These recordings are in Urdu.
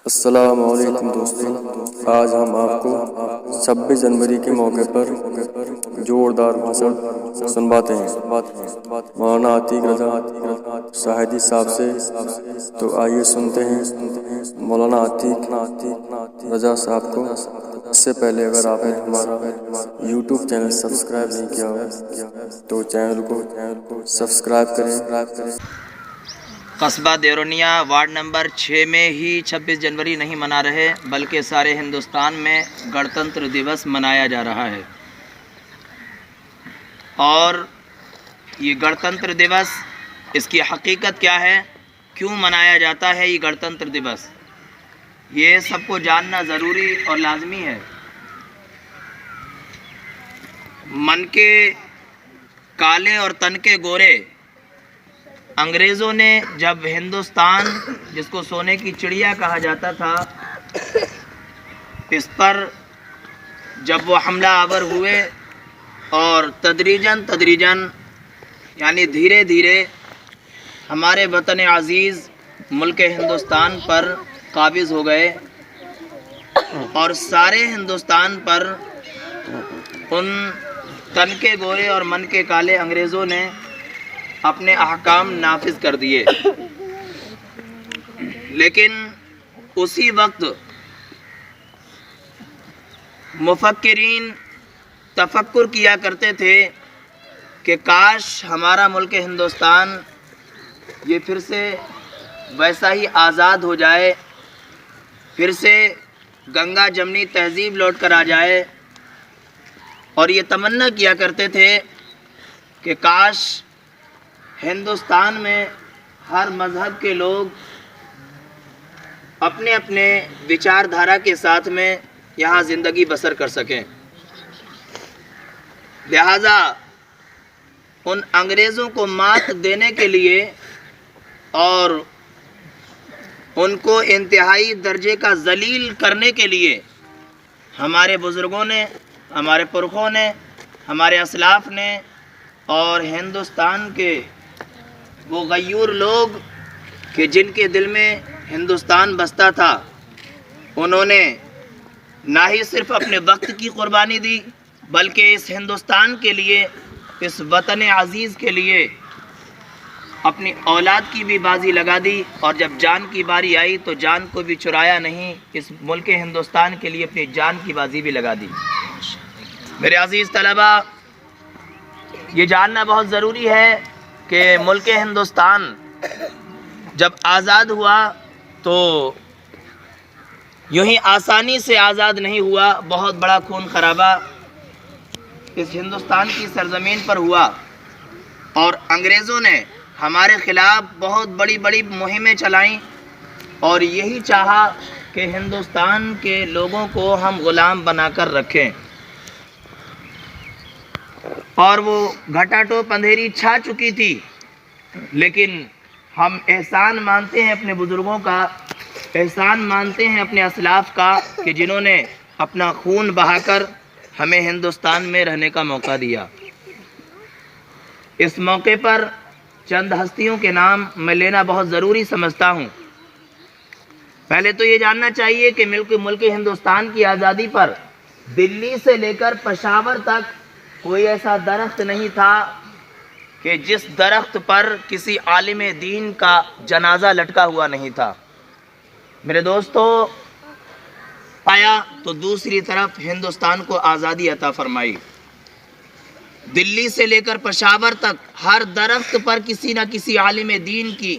السلام علیکم دوستوں، آج ہم آپ کو 26 جنوری کے موقع پر جوردار بھاشن سنواتے ہیں مولانا عتیق رضا شاہدی صاحب سے۔ تو آئیے سنتے ہیں مولانا عتیق رضا صاحب کو۔ اس سے پہلے اگر آپ نے ہمارا یوٹیوب چینل سبسکرائب نہیں کیا ہو تو چینل کو سبسکرائب کریں۔ قصبہ دیرونیا وارڈ نمبر 6 میں ہی 26 جنوری نہیں منا رہے بلکہ سارے ہندوستان میں گنتنتر دیوس منایا جا رہا ہے۔ اور یہ گنتنتر دیوس، اس کی حقیقت کیا ہے، کیوں منایا جاتا ہے یہ گنتنتر دیوس، یہ سب کو جاننا ضروری اور لازمی ہے۔ من کے کالے اور تن کے گورے انگریزوں نے جب ہندوستان، جس کو سونے کی چڑیا کہا جاتا تھا، اس پر جب وہ حملہ آور ہوئے اور تدریجاً یعنی دھیرے دھیرے ہمارے وطن عزیز ملک ہندوستان پر قابض ہو گئے اور سارے ہندوستان پر ان تن کے گورے اور من کے کالے انگریزوں نے اپنے احکام نافذ کر دیے۔ لیکن اسی وقت مفکرین تفکر کیا کرتے تھے کہ کاش ہمارا ملک ہندوستان یہ پھر سے ویسا ہی آزاد ہو جائے، پھر سے گنگا جمنی تہذیب لوٹ کر آ جائے، اور یہ تمنا کیا کرتے تھے کہ کاش ہندوستان میں ہر مذہب کے لوگ اپنے اپنے وچار دھارا کے ساتھ میں یہاں زندگی بسر کر سکیں۔ لہذا ان انگریزوں کو مات دینے کے لیے اور ان کو انتہائی درجے کا ذلیل کرنے کے لیے ہمارے بزرگوں نے، ہمارے پرکھوں نے، ہمارے اسلاف نے اور ہندوستان کے وہ غیور لوگ کہ جن کے دل میں ہندوستان بستا تھا، انہوں نے نہ ہی صرف اپنے وقت کی قربانی دی بلکہ اس ہندوستان کے لیے، اس وطن عزیز کے لیے اپنی اولاد کی بھی بازی لگا دی، اور جب جان کی باری آئی تو جان کو بھی چرایا نہیں، اس ملک ہندوستان کے لیے اپنی جان کی بازی بھی لگا دی۔ میرے عزیز طلبہ، یہ جاننا بہت ضروری ہے کہ ملک ہندوستان جب آزاد ہوا تو یوں ہی آسانی سے آزاد نہیں ہوا، بہت بڑا خون خرابہ اس ہندوستان کی سرزمین پر ہوا، اور انگریزوں نے ہمارے خلاف بہت بڑی بڑی مہمیں چلائیں اور یہی چاہا کہ ہندوستان کے لوگوں کو ہم غلام بنا کر رکھیں، اور وہ گھٹا ٹوپ اندھیری چھا چکی تھی۔ لیکن ہم احسان مانتے ہیں اپنے بزرگوں کا، احسان مانتے ہیں اپنے اسلاف کا کہ جنہوں نے اپنا خون بہا کر ہمیں ہندوستان میں رہنے کا موقع دیا۔ اس موقع پر چند ہستیوں کے نام میں لینا بہت ضروری سمجھتا ہوں۔ پہلے تو یہ جاننا چاہیے کہ ملک ہندوستان کی آزادی پر دلی سے لے کر پشاور تک کوئی ایسا درخت نہیں تھا کہ جس درخت پر کسی عالم دین کا جنازہ لٹکا ہوا نہیں تھا۔ میرے دوستو، آیا تو دوسری طرف ہندوستان کو آزادی عطا فرمائی۔ دلی سے لے کر پشاور تک ہر درخت پر کسی نہ کسی عالم دین کی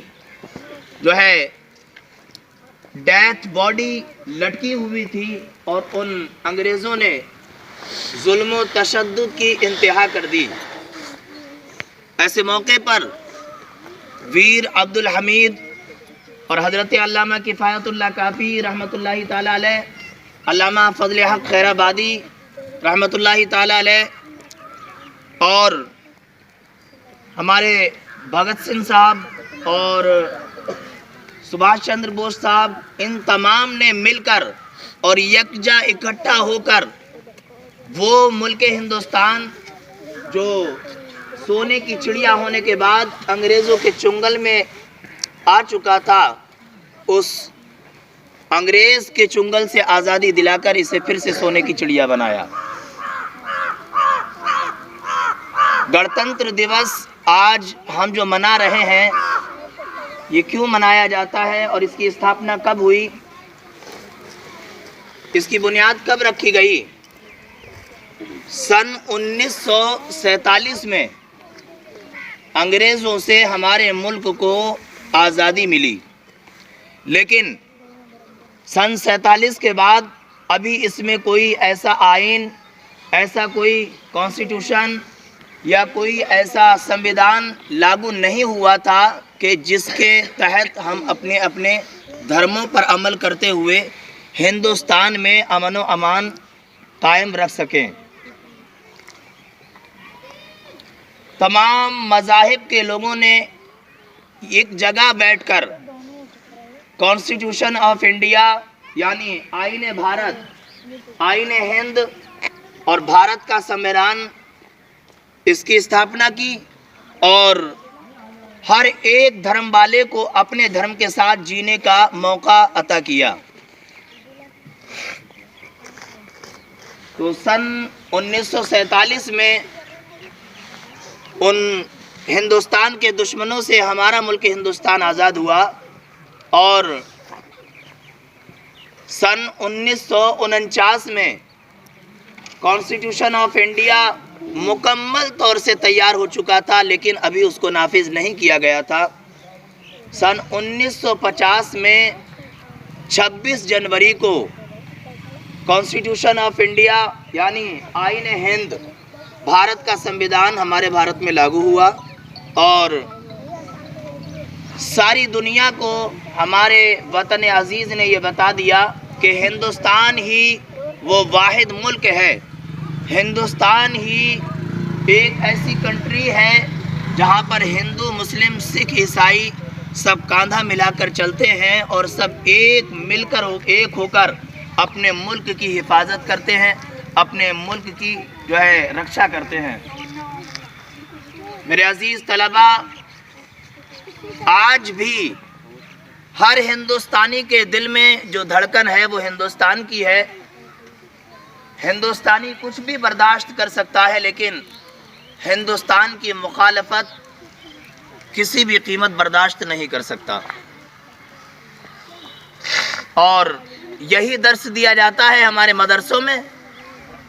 جو ہے ڈیتھ باڈی لٹکی ہوئی تھی، اور ان انگریزوں نے ظلم و تشدد کی انتہا کر دی۔ ایسے موقع پر ویر عبدالحمید اور حضرت علامہ کفایت اللہ کافی رحمۃ اللہ تعالیٰ علیہ، علامہ فضل حق خیر آبادی رحمۃ اللہ تعالیٰ علیہ، اور ہمارے بھگت سنگھ صاحب اور سبھاش چندر بوس صاحب، ان تمام نے مل کر اور یکجا اکٹھا ہو کر وہ ملک ہندوستان جو سونے کی چڑیا ہونے کے بعد انگریزوں کے چنگل میں آ چکا تھا، اس انگریز کے چنگل سے آزادی دلا کر اسے پھر سے سونے کی چڑیا بنایا۔ گنتنتر دیوس آج ہم جو منا رہے ہیں، یہ کیوں منایا جاتا ہے اور اس کی استھاپنا کب ہوئی، اس کی بنیاد کب رکھی گئی؟ سن 1947 میں انگریزوں سے ہمارے ملک کو آزادی ملی، لیکن سن 47 کے بعد ابھی اس میں کوئی ایسا آئین، ایسا کوئی کانسٹیٹیوشن یا کوئی ایسا سنویدھان لاگو نہیں ہوا تھا کہ جس کے تحت ہم اپنے اپنے دھرموں پر عمل کرتے ہوئے ہندوستان میں امن و امان قائم رکھ سکیں۔ تمام مذاہب کے لوگوں نے ایک جگہ بیٹھ کر کانسٹیٹیوشن آف انڈیا یعنی آئین بھارت، آئین ہند اور بھارت کا سنویدھان، اس کی استھاپنا کی اور ہر ایک دھرم والے کو اپنے دھرم کے ساتھ جینے کا موقع عطا کیا۔ تو سن 1947 میں ان ہندوستان کے دشمنوں سے ہمارا ملک ہندوستان آزاد ہوا اور سن 1949 میں کانسٹیٹیوشن آف انڈیا مکمل طور سے تیار ہو چکا تھا، لیکن ابھی اس کو نافذ نہیں کیا گیا تھا۔ سن 1950 میں 26 جنوری کو کانسٹیٹیوشن آف انڈیا یعنی آئین ہند، بھارت کا سنویدھان ہمارے بھارت میں لاگو ہوا اور ساری دنیا کو ہمارے وطن عزیز نے یہ بتا دیا کہ ہندوستان ہی وہ واحد ملک ہے، ہندوستان ہی ایک ایسی کنٹری ہے جہاں پر ہندو، مسلم، سکھ، عیسائی سب کاندھا ملا کر چلتے ہیں اور سب ایک مل کر ایک ہو کر اپنے ملک کی حفاظت کرتے ہیں، اپنے ملک کی رکشا کرتے ہیں۔ میرے عزیز طلبہ، آج بھی ہر ہندوستانی کے دل میں جو دھڑکن ہے وہ ہندوستان کی ہے۔ ہندوستانی کچھ بھی برداشت کر سکتا ہے، لیکن ہندوستان کی مخالفت کسی بھی قیمت برداشت نہیں کر سکتا۔ اور یہی درس دیا جاتا ہے ہمارے مدرسوں میں،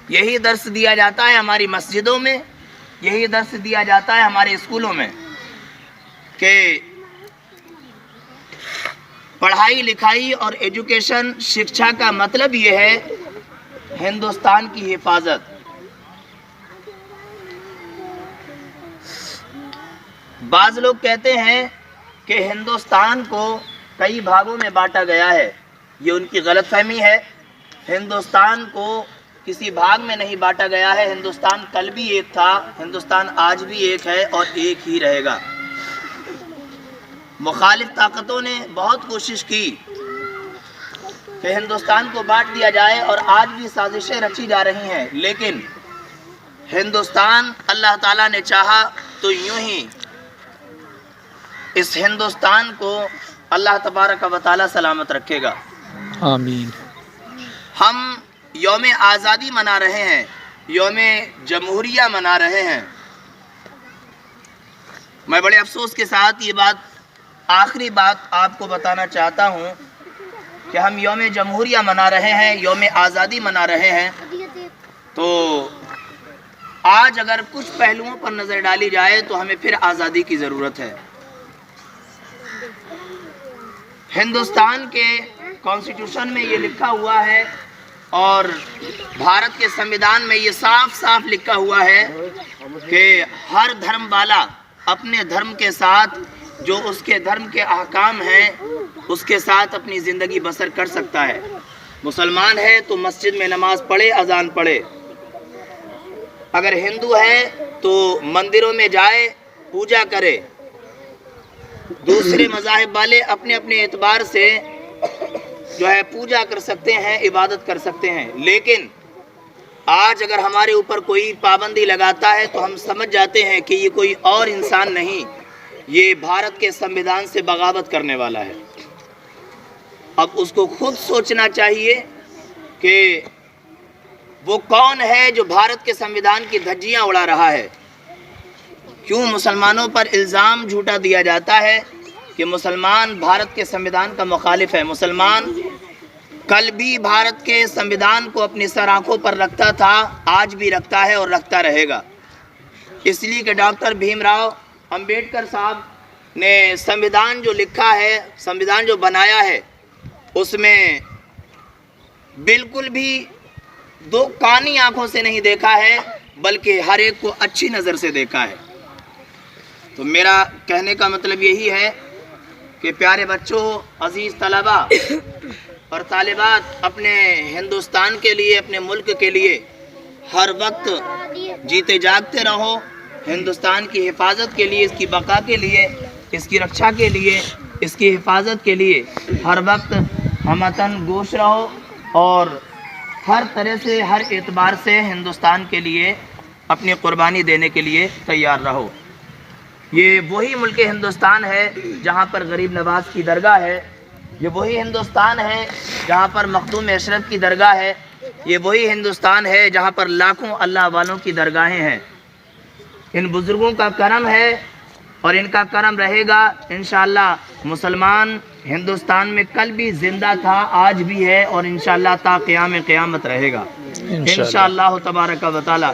یہی درس دیا جاتا ہے ہماری مسجدوں میں، یہی درس دیا جاتا ہے ہمارے اسکولوں میں کہ پڑھائی لکھائی اور ایجوکیشن، شکشا کا مطلب یہ ہے ہندوستان کی حفاظت۔ بعض لوگ کہتے ہیں کہ ہندوستان کو کئی بھاگوں میں بانٹا گیا ہے، یہ ان کی غلط فہمی ہے۔ ہندوستان کو کسی بھاگ میں نہیں بانٹا گیا ہے، ہندوستان کل بھی ایک تھا، ہندوستان آج بھی ایک ہے اور ایک ہی رہے گا۔ مخالف طاقتوں نے بہت کوشش کی کہ ہندوستان کو بانٹ دیا جائے اور آج بھی سازشیں رچی جا رہی ہیں، لیکن ہندوستان اللہ تعالیٰ نے چاہا تو یوں ہی اس ہندوستان کو اللہ تبارک و تعالیٰ سلامت رکھے گا۔ آمین۔ ہم یوم آزادی منا رہے ہیں، یوم جمہوریہ منا رہے ہیں۔ میں بڑے افسوس کے ساتھ یہ آخری بات آپ کو بتانا چاہتا ہوں کہ ہم یوم جمہوریہ منا رہے ہیں، یوم آزادی منا رہے ہیں، تو آج اگر کچھ پہلوؤں پر نظر ڈالی جائے تو ہمیں پھر آزادی کی ضرورت ہے۔ ہندوستان کے کانسٹیٹیوشن میں یہ لکھا ہوا ہے اور بھارت کے سنویدھان میں یہ صاف صاف لکھا ہوا ہے کہ ہر دھرم والا اپنے دھرم کے ساتھ جو اس کے دھرم کے احکام ہیں اس کے ساتھ اپنی زندگی بسر کر سکتا ہے۔ مسلمان ہے تو مسجد میں نماز پڑھے، اذان پڑھے، اگر ہندو ہے تو مندروں میں جائے، پوجا کرے۔ دوسرے مذاہب والے اپنے اپنے اعتبار سے پوجا کر سکتے ہیں، عبادت کر سکتے ہیں، لیکن آج اگر ہمارے اوپر کوئی پابندی لگاتا ہے تو ہم سمجھ جاتے ہیں کہ یہ کوئی اور انسان نہیں، یہ بھارت کے سنویدھان سے بغاوت کرنے والا ہے۔ اب اس کو خود سوچنا چاہیے کہ وہ کون ہے جو بھارت کے سنویدھان کی دھجیاں اڑا رہا ہے۔ کیوں مسلمانوں پر الزام جھوٹا دیا جاتا ہے کہ مسلمان بھارت کے سنویدھان کا مخالف ہے؟ مسلمان کل بھی بھارت کے سنویدھان کو اپنی سر آنکھوں پر رکھتا تھا، آج بھی رکھتا ہے اور رکھتا رہے گا، اس لیے کہ ڈاکٹر بھیم راؤ امبیڈکر صاحب نے سنویدھان جو لکھا ہے، سنویدھان جو بنایا ہے، اس میں بالکل بھی دو کانی آنکھوں سے نہیں دیکھا ہے، بلکہ ہر ایک کو اچھی نظر سے دیکھا ہے۔ تو میرا کہنے کا مطلب یہی ہے کہ پیارے بچوں، عزیز طلباء اور طالبات، اپنے ہندوستان کے لیے، اپنے ملک کے لیے ہر وقت جیتے جاگتے رہو، ہندوستان کی حفاظت کے لیے، اس کی بقا کے لیے، اس کی رکشا کے لیے، اس کی حفاظت کے لیے ہر وقت ہمتن گوش رہو اور ہر طرح سے، ہر اعتبار سے ہندوستان کے لیے اپنی قربانی دینے کے لیے تیار رہو۔ یہ وہی ملک ہندوستان ہے جہاں پر غریب نواز کی درگاہ ہے، یہ وہی ہندوستان ہے جہاں پر مخدوم عشرت کی درگاہ ہے، یہ وہی ہندوستان ہے جہاں پر لاکھوں اللہ والوں کی درگاہیں ہیں۔ ان بزرگوں کا کرم ہے اور ان کا کرم رہے گا انشاءاللہ۔ مسلمان ہندوستان میں کل بھی زندہ تھا، آج بھی ہے اور انشاءاللہ تا قیام قیامت رہے گا انشاءاللہ تبارک و تعالی۔